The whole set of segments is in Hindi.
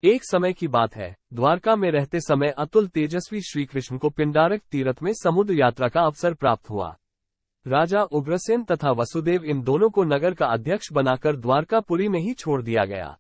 एक समय की बात है, द्वारका में रहते समय अतुल तेजस्वी श्रीकृष्ण को पिंडारक तीर्थ में समुद्र यात्रा का अवसर प्राप्त हुआ। राजा उग्रसेन तथा वसुदेव इन दोनों को नगर का अध्यक्ष बनाकर द्वारकापुरी में ही छोड़ दिया गया।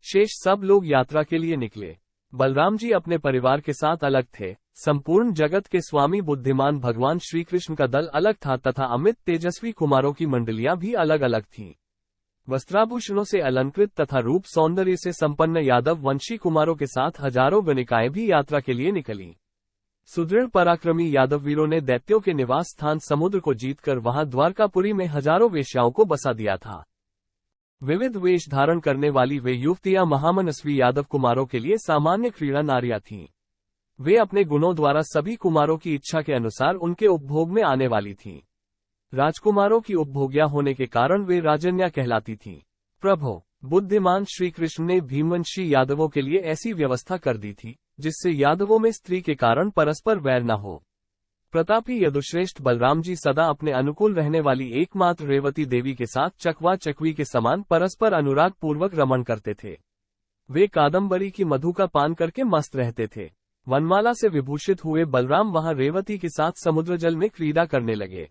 शेष सब लोग यात्रा के लिए निकले। बलराम जी अपने परिवार के साथ अलग थे। संपूर्ण जगत के स्वामी बुद्धिमान भगवान श्रीकृष्ण का दल अलग था तथा अमित तेजस्वी कुमारों की मंडलियां भी अलग अलग थीं। वस्त्राभूषणों से अलंकृत तथा रूप सौंदर्य से संपन्न यादव वंशी कुमारों के साथ हजारों गणिकाएं भी यात्रा के लिए निकलीं। सुदृढ़ पराक्रमी यादव वीरों ने दैत्यों के निवास स्थान समुद्र को जीतकर वहां द्वारकापुरी में हजारों वेश्याओं को बसा दिया था। विविध वेश धारण करने वाली वे युवतियां महामनस्वी यादव कुमारों के लिए सामान्य क्रीड़ा नारियां थीं। वे अपने गुणों द्वारा सभी कुमारों की इच्छा के अनुसार उनके उपभोग में आने वाली थीं। राजकुमारों की उपभोग्या होने के कारण वे राजन्या कहलाती थीं। प्रभो बुद्धिमान श्रीकृष्ण ने भीमवंशी यादवों के लिए ऐसी व्यवस्था कर दी थी जिससे यादवों में स्त्री के कारण परस्पर वैर न हो। प्रतापी यदुश्रेष्ठ बलराम जी सदा अपने अनुकूल रहने वाली एकमात्र रेवती देवी के साथ चकवा चकवी के समान परस्पर अनुराग पूर्वक रमण करते थे। वे कादम्बरी की मधु का पान करके मस्त रहते थे। वनमाला से विभूषित हुए बलराम वहां रेवती के साथ समुद्र जल में क्रीड़ा करने लगे।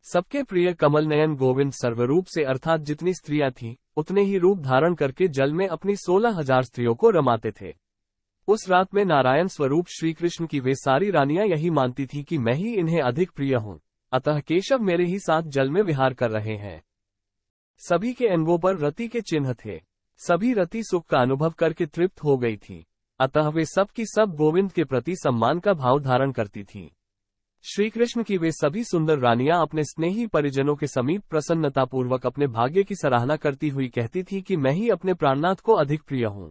सबके प्रिय कमल नयन गोविंद सर्वरूप से अर्थात जितनी स्त्रियां थीं, उतने ही रूप धारण करके जल में अपनी 16,000 स्त्रियों को रमाते थे। उस रात में नारायण स्वरूप श्रीकृष्ण की वे सारी रानियां यही मानती थीं कि मैं ही इन्हें अधिक प्रिय हूं, अतः केशव मेरे ही साथ जल में विहार कर रहे हैं। सभी के अंगों पर रति के चिन्ह थे। सभी रति सुख का अनुभव करके तृप्त हो गई थी, अतः वे सब की सब गोविंद के प्रति सम्मान का भाव धारण करती थीं। श्रीकृष्ण की वे सभी सुंदर रानियां अपने स्नेही परिजनों के समीप प्रसन्नतापूर्वक अपने भाग्य की सराहना करती हुई कहती थी कि मैं ही अपने प्राणनाथ को अधिक प्रिय हूं,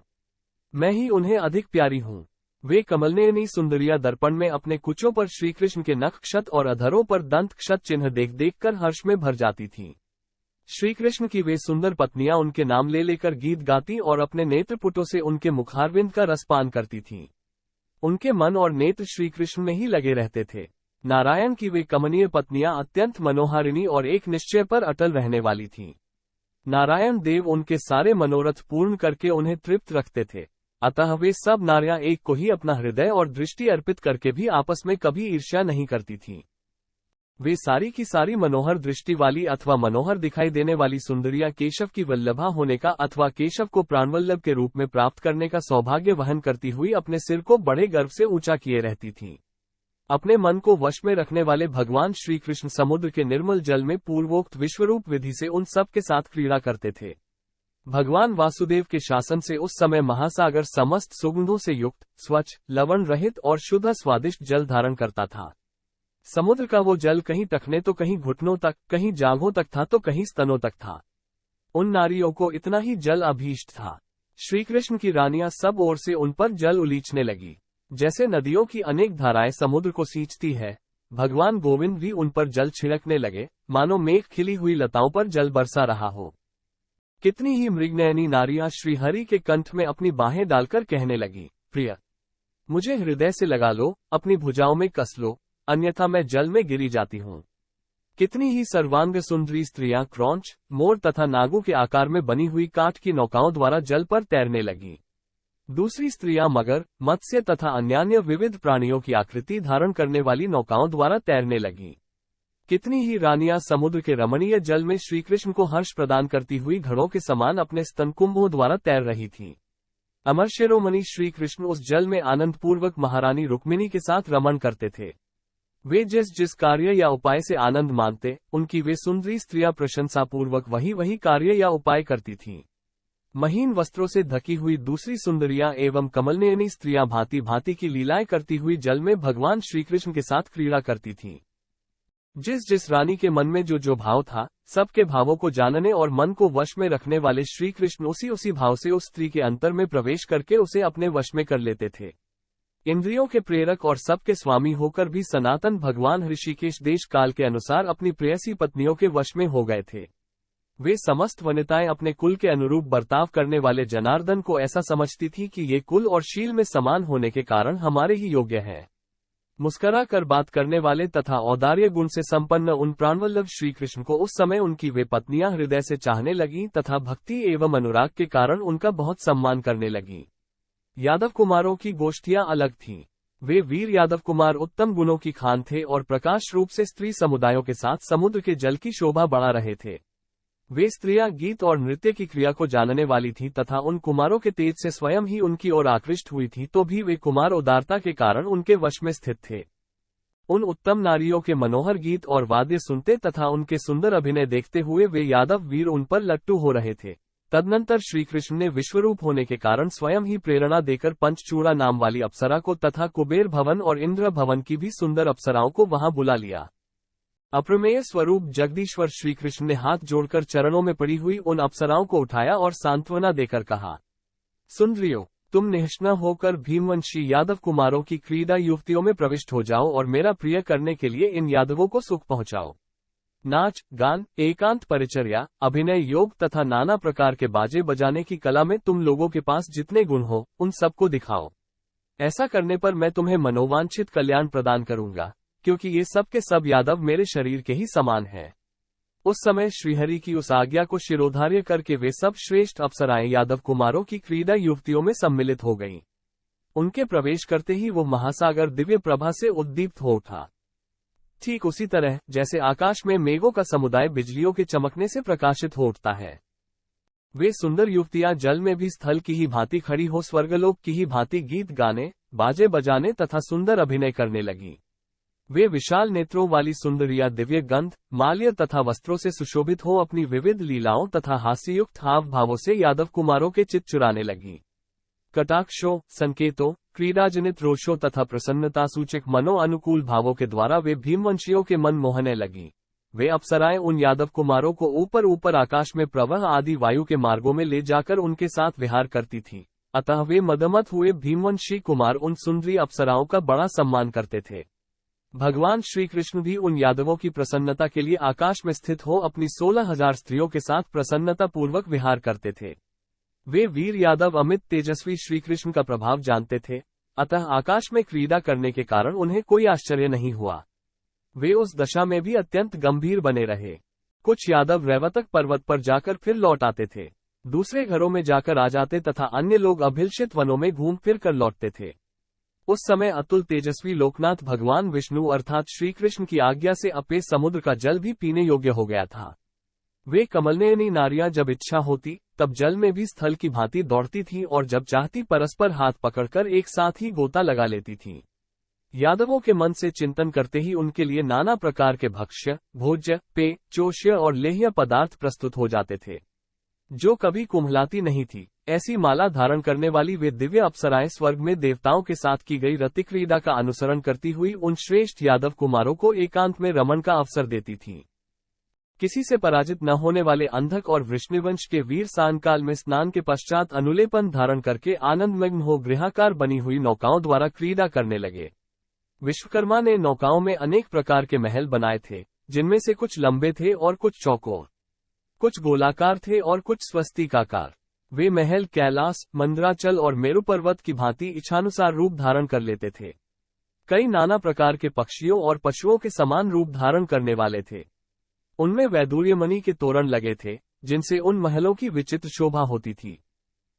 मैं ही उन्हें अधिक प्यारी हूं। वे कमलनयनी सुंदरिया दर्पण में अपने कुचों पर श्रीकृष्ण के नख क्षत और अधरों पर दंत क्षत चिन्ह देख देख कर हर्ष में भर जाती थीं। श्रीकृष्ण की वे सुंदर पत्नियां उनके नाम ले लेकर गीत गाती और अपने नेत्रपुटों से उनके मुखारविंद का रसपान करती थीं। उनके मन और नेत्र श्रीकृष्ण में ही लगे रहते थे। नारायण की वे कमनीय पत्नियां अत्यंत मनोहारिणी और एक निश्चय पर अटल रहने वाली थीं। नारायण देव उनके सारे मनोरथ पूर्ण करके उन्हें तृप्त रखते थे, अतः वे सब नारियां एक को ही अपना हृदय और दृष्टि अर्पित करके भी आपस में कभी ईर्ष्या नहीं करती थीं। वे सारी की सारी मनोहर दृष्टि वाली अथवा मनोहर दिखाई देने वाली सुंदरियां केशव की वल्लभा होने का अथवा केशव को प्राणवल्लभ के रूप में प्राप्त करने का सौभाग्य वहन करती हुई अपने सिर को बड़े गर्व से ऊंचा किए रहती थीं। अपने मन को वश में रखने वाले भगवान श्रीकृष्ण समुद्र के निर्मल जल में पूर्वोक्त विश्वरूप विधि से उन सब के साथ क्रीड़ा करते थे। भगवान वासुदेव के शासन से उस समय महासागर समस्त सुगंधों से युक्त, स्वच्छ, लवण रहित और शुद्ध स्वादिष्ट जल धारण करता था। समुद्र का वो जल कहीं टखने तो कहीं घुटनों तक, कहीं जांघों तक था तो कहीं स्तनों तक था। उन नारियों को इतना ही जल अभीष्ट था। श्रीकृष्ण की रानियां सब ओर से उन पर जल उलीचने लगी। जैसे नदियों की अनेक धाराएं समुद्र को सींचती है, भगवान गोविंद भी उन पर जल छिड़कने लगे, मानो मेघ खिली हुई लताओं पर जल बरसा रहा हो। कितनी ही मृगनयनी नारियां श्रीहरि के कंठ में अपनी बाहें डालकर कहने लगी, प्रिय, मुझे हृदय से लगा लो, अपनी भुजाओं में कस लो, अन्यथा मैं जल में गिरी जाती हूँ। कितनी ही सर्वांग सुंदरी स्त्रियां क्रौंच, मोर तथा नागों के आकार में बनी हुई काठ की नौकाओं द्वारा जल पर तैरने लगी। दूसरी स्त्रियां मगर, मत्स्य तथा अन्यान्य विविध प्राणियों की आकृति धारण करने वाली नौकाओं द्वारा तैरने लगी। कितनी ही रानियां समुद्र के रमणीय जल में श्रीकृष्ण को हर्ष प्रदान करती हुई घड़ों के समान अपने स्तनकुंभों द्वारा तैर रही थीं। अमर शिरोमणि श्रीकृष्ण उस जल में आनंद पूर्वक महारानी रुक्मिणी के साथ रमण करते थे। वे जिस जिस कार्य या उपाय से आनंद मानते, उनकी वे सुंदरी स्त्रियां प्रशंसापूर्वक वही वही कार्य या उपाय करती थीं। महीन वस्त्रों से ढकी हुई दूसरी सुंदरियां एवं कमलनयनी स्त्रियां भांति भांति की लीलाएं करती हुई जल में भगवान श्रीकृष्ण के साथ क्रीड़ा करती थीं। जिस जिस रानी के मन में जो जो भाव था, सबके भावों को जानने और मन को वश में रखने वाले श्रीकृष्ण उसी उसी भाव से उस स्त्री के अंतर में प्रवेश करके उसे अपने वश में कर लेते थे। इंद्रियों के प्रेरक और सबके स्वामी होकर भी सनातन भगवान ऋषिकेश देश काल के अनुसार अपनी प्रेयसी पत्नियों के वश में हो गए थे। वे समस्त वनिताएं अपने कुल के अनुरूप बर्ताव करने वाले जनार्दन को ऐसा समझती थी कि ये कुल और शील में समान होने के कारण हमारे ही योग्य हैं। मुस्करा कर बात करने वाले तथा औदार्य गुण से संपन्न उन प्राणवल्लभ श्रीकृष्ण को उस समय उनकी वे पत्नियां हृदय से चाहने लगीं तथा भक्ति एवं अनुराग के कारण उनका बहुत सम्मान करने लगीं। यादव कुमारों की गोष्ठियां अलग थीं। वे वीर यादव कुमार उत्तम गुणों की खान थे और प्रकाश रूप से स्त्री समुदायों के साथ समुद्र के जल की शोभा बढ़ा रहे थे। वे स्त्रियां गीत और नृत्य की क्रिया को जानने वाली थीं तथा उन कुमारों के तेज से स्वयं ही उनकी ओर आकृष्ट हुई थी, तो भी वे कुमार उदारता के कारण उनके वश में स्थित थे। उन उत्तम नारियों के मनोहर गीत और वाद्य सुनते तथा उनके सुंदर अभिनय देखते हुए वे यादव वीर उन पर लट्टू हो रहे थे। तदनंतर श्रीकृष्ण ने विश्वरूप होने के कारण स्वयं ही प्रेरणा देकर पंचचूड़ा नाम वाली अप्सरा को तथा कुबेर भवन और इंद्र भवन की भी सुंदर अप्सराओं को वहां बुला लिया। अप्रमेय स्वरूप जगदीश्वर श्रीकृष्ण ने हाथ जोड़कर चरणों में पड़ी हुई उन अप्सराओं को उठाया और सांत्वना देकर कहा, सुंदरियों, तुम निष्ठा होकर भीमवंशी यादव कुमारों की क्रीड़ा युवतियों में प्रविष्ट हो जाओ और मेरा प्रिय करने के लिए इन यादवों को सुख पहुंचाओ। नाच, गान, एकांत परिचर्या, अभिनय योग तथा नाना प्रकार के बाजे बजाने की कला में तुम लोगों के पास जितने गुण हो उन सबको दिखाओ। ऐसा करने पर मैं तुम्हें मनोवांछित कल्याण प्रदान करूंगा, क्योंकि ये सब के सब यादव मेरे शरीर के ही समान हैं। उस समय श्रीहरि की उस आज्ञा को शिरोधार्य करके वे सब श्रेष्ठ अप्सराएं यादव कुमारों की क्रीड़ा युवतियों में सम्मिलित हो गईं। उनके प्रवेश करते ही वो महासागर दिव्य प्रभा से उद्दीप्त हो उठा। ठीक उसी तरह जैसे आकाश में मेघों का समुदाय बिजलियों के चमकने से प्रकाशित हो उठता है, वे सुंदर युवतियां जल में भी स्थल की ही भांति खड़ी हो स्वर्गलोक की ही भांति गीत गाने, बाजे बजाने तथा सुंदर अभिनय करने लगी। वे विशाल नेत्रों वाली सुंदरियां दिव्य गंध, माल्य तथा वस्त्रों से सुशोभित हो अपनी विविध लीलाओं तथा हास्ययुक्त हाव भावों से यादव कुमारों के चित्त चुराने लगी। कटाक्षों, संकेतों, क्रीड़ाजनित रोषों तथा प्रसन्नता सूचक मनो अनुकूल भावों के द्वारा वे भीमवंशियों के मन मोहने लगी। वे अप्सराएं उन यादव कुमारों को ऊपर ऊपर आकाश में प्रवाह आदि वायु के मार्गों में ले जाकर उनके साथ विहार करती थीं। अतः वे मदमत हुए भीमवंशी कुमार उन सुंदरी अप्सराओं का बड़ा सम्मान करते थे। भगवान श्री कृष्ण भी उन यादवों की प्रसन्नता के लिए आकाश में स्थित हो अपनी 16,000 स्त्रियों के साथ प्रसन्नता पूर्वक विहार करते थे। वे वीर यादव अमित तेजस्वी श्रीकृष्ण का प्रभाव जानते थे, अतः आकाश में क्रीड़ा करने के कारण उन्हें कोई आश्चर्य नहीं हुआ। वे उस दशा में भी अत्यंत गंभीर बने रहे। कुछ यादव रैवतक पर्वत पर जाकर फिर लौट आते थे, दूसरे घरों में जाकर आ जाते तथा अन्य लोग अभिलषित वनों में घूम फिर कर लौटते थे। उस समय अतुल तेजस्वी लोकनाथ भगवान विष्णु अर्थात श्रीकृष्ण की आज्ञा से अपे समुद्र का जल भी पीने योग्य हो गया था। वे कमलनयनी नारियां जब इच्छा होती तब जल में भी स्थल की भांति दौड़ती थीं और जब चाहती परस्पर हाथ पकड़कर एक साथ ही गोता लगा लेती थीं। यादवों के मन से चिंतन करते ही उनके लिए नाना प्रकार के भक्ष्य, भोज्य, पेय, चोष्य और लेह्य पदार्थ प्रस्तुत हो जाते थे, जो कभी कुम्हलाती नहीं थी। ऐसी माला धारण करने वाली वे दिव्य अप्सराएं स्वर्ग में देवताओं के साथ की गई रतिक्रीड़ा का अनुसरण करती हुई उन श्रेष्ठ यादव कुमारों को एकांत में रमण का अवसर देती थीं। किसी से पराजित न होने वाले अंधक और वृष्णिवंश के वीर सायंकाल में स्नान के पश्चात अनुलेपन धारण करके आनंदमग्न हो गृहाकार बनी हुई नौकाओं द्वारा क्रीड़ा करने लगे। विश्वकर्मा ने नौकाओं में अनेक प्रकार के महल बनाए थे, जिनमें से कुछ लंबे थे और कुछ चौकोर, कुछ गोलाकार थे और कुछ स्वस्तिकाकार। वे महल कैलाश, मंदराचल और मेरु पर्वत की भांति इच्छानुसार रूप धारण कर लेते थे। कई नाना प्रकार के पक्षियों और पशुओं के समान रूप धारण करने वाले थे। उनमें वैदूर्यमणि के तोरण लगे थे, जिनसे उन महलों की विचित्र शोभा होती थी।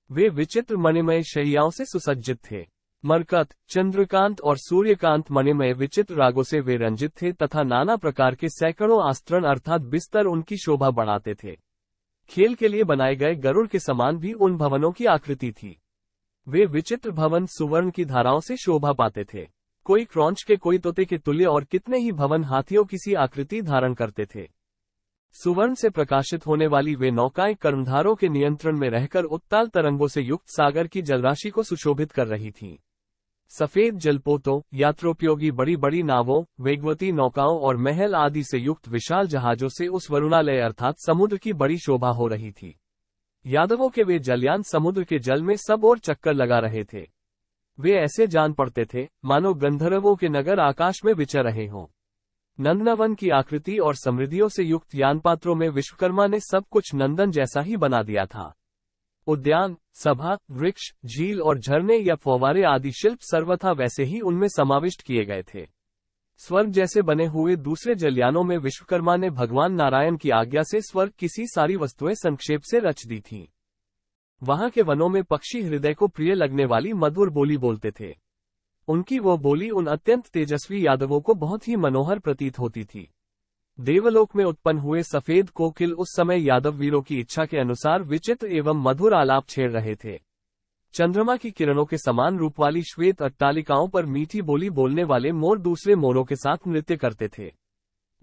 वे विचित्र मणिमय शैयाओं से सुसज्जित थे। मरकत, चंद्रकांत और सूर्यकांत मणिमय विचित्र रागों से वे रंजित थे तथा नाना प्रकार के सैकड़ों आस्त्रण अर्थात बिस्तर उनकी शोभा बढ़ाते थे। खेल के लिए बनाए गए गरुड़ के समान भी उन भवनों की आकृति थी। वे विचित्र भवन सुवर्ण की धाराओं से शोभा पाते थे। कोई क्रौंच के, कोई तोते के तुल्य और कितने ही भवन हाथियों की सी आकृति धारण करते थे। सुवर्ण से प्रकाशित होने वाली वे नौकाएं कर्णधारों के नियंत्रण में रहकर उत्ताल तरंगों से युक्त सागर की जलराशि को सुशोभित कर रही थीं। सफेद जलपोतों, यात्रोपयोगी बड़ी बड़ी नावों, वेगवती नौकाओं और महल आदि से युक्त विशाल जहाजों से उस वरुणालय अर्थात समुद्र की बड़ी शोभा हो रही थी। यादवों के वे जलयान समुद्र के जल में सब ओर चक्कर लगा रहे थे। वे ऐसे जान पड़ते थे मानो गंधर्वों के नगर आकाश में विचर रहे हों। नंदनवन की आकृति और समृद्धियों से युक्त यानपात्रों में विश्वकर्मा ने सब कुछ नंदन जैसा ही बना दिया था। उद्यान, सभा, वृक्ष, झील और झरने या फव्वारे आदि शिल्प सर्वथा वैसे ही उनमें समाविष्ट किए गए थे। स्वर्ग जैसे बने हुए दूसरे जलयानों में विश्वकर्मा ने भगवान नारायण की आज्ञा से स्वर्ग की सी सारी वस्तुएं संक्षेप से रच दी थीं। वहां के वनों में पक्षी हृदय को प्रिय लगने वाली मधुर बोली बोलते थे। उनकी वो बोली उन अत्यंत तेजस्वी यादवों को बहुत ही मनोहर प्रतीत होती थी। देवलोक में उत्पन्न हुए सफेद कोकिल उस समय यादव वीरों की इच्छा के अनुसार विचित्र एवं मधुर आलाप छेड़ रहे थे। चंद्रमा की किरणों के समान रूप वाली श्वेत अट्टालिकाओं पर मीठी बोली बोलने वाले मोर दूसरे मोरों के साथ नृत्य करते थे।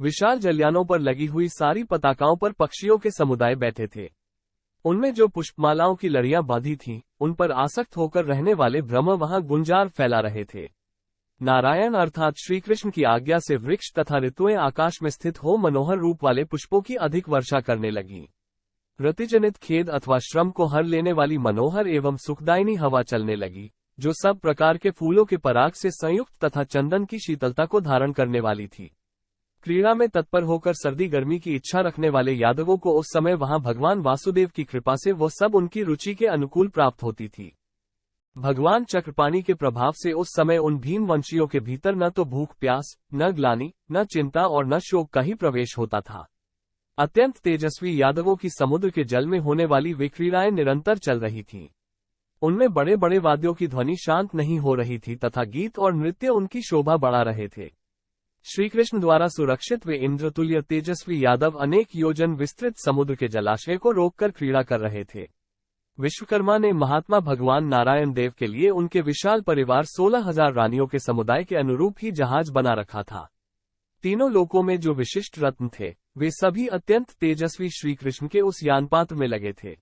विशाल जलयानों पर लगी हुई सारी पताकाओं पर पक्षियों के समुदाय बैठे थे। उनमें जो पुष्पमालाओं की लड़ियां बांधी थीं, उन पर आसक्त होकर रहने वाले ब्रह्म वहां गुंजार फैला रहे थे। नारायण अर्थात श्रीकृष्ण की आज्ञा से वृक्ष तथा ऋतुएं आकाश में स्थित हो मनोहर रूप वाले पुष्पों की अधिक वर्षा करने लगीं। रतिजनित खेद अथवा श्रम को हर लेने वाली मनोहर एवं सुखदायिनी हवा चलने लगी, जो सब प्रकार के फूलों के पराग से संयुक्त तथा चंदन की शीतलता को धारण करने वाली थी। क्रीड़ा में तत्पर होकर सर्दी गर्मी की इच्छा रखने वाले यादवों को उस समय वहां भगवान वासुदेव की कृपा से वो सब उनकी रुचि के अनुकूल प्राप्त होती थी। भगवान चक्रपाणी के प्रभाव से उस समय उन भीम वंशियों के भीतर न तो भूख प्यास, न ग्लानि, न चिंता और न शोक का ही प्रवेश होता था। अत्यंत तेजस्वी यादवों की समुद्र के जल में होने वाली वे क्रीड़ाएं निरंतर चल रही थीं। उनमें बड़े बड़े वाद्यों की ध्वनि शांत नहीं हो रही थी तथा गीत और नृत्य उनकी शोभा बढ़ा रहे थे। श्रीकृष्ण द्वारा सुरक्षित वे इंद्रतुल्य तेजस्वी यादव अनेक योजन विस्तृत समुद्र के जलाशय को रोककर क्रीड़ा कर रहे थे। विश्वकर्मा ने महात्मा भगवान नारायण देव के लिए उनके विशाल परिवार 16,000 रानियों के समुदाय के अनुरूप ही जहाज बना रखा था। तीनों लोकों में जो विशिष्ट रत्न थे, वे सभी अत्यंत तेजस्वी श्रीकृष्ण के उस यानपात्र में लगे थे।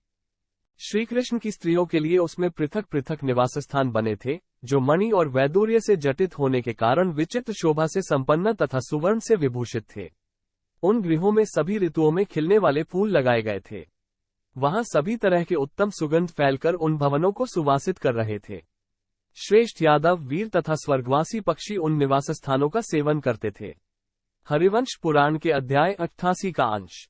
श्रीकृष्ण की स्त्रियों के लिए उसमें पृथक पृथक निवास स्थान बने थे, जो मणि और वैदूर्य से जटित होने के कारण विचित्र शोभा से संपन्न तथा सुवर्ण से विभूषित थे। उन गृहों में सभी ऋतुओं में खिलने वाले फूल लगाए गए थे। वहां सभी तरह के उत्तम सुगंध फैलकर उन भवनों को सुवासित कर रहे थे। श्रेष्ठ यादव वीर तथा स्वर्गवासी पक्षी उन निवास स्थानों का सेवन करते थे। हरिवंश पुराण के अध्याय 88 का अंश।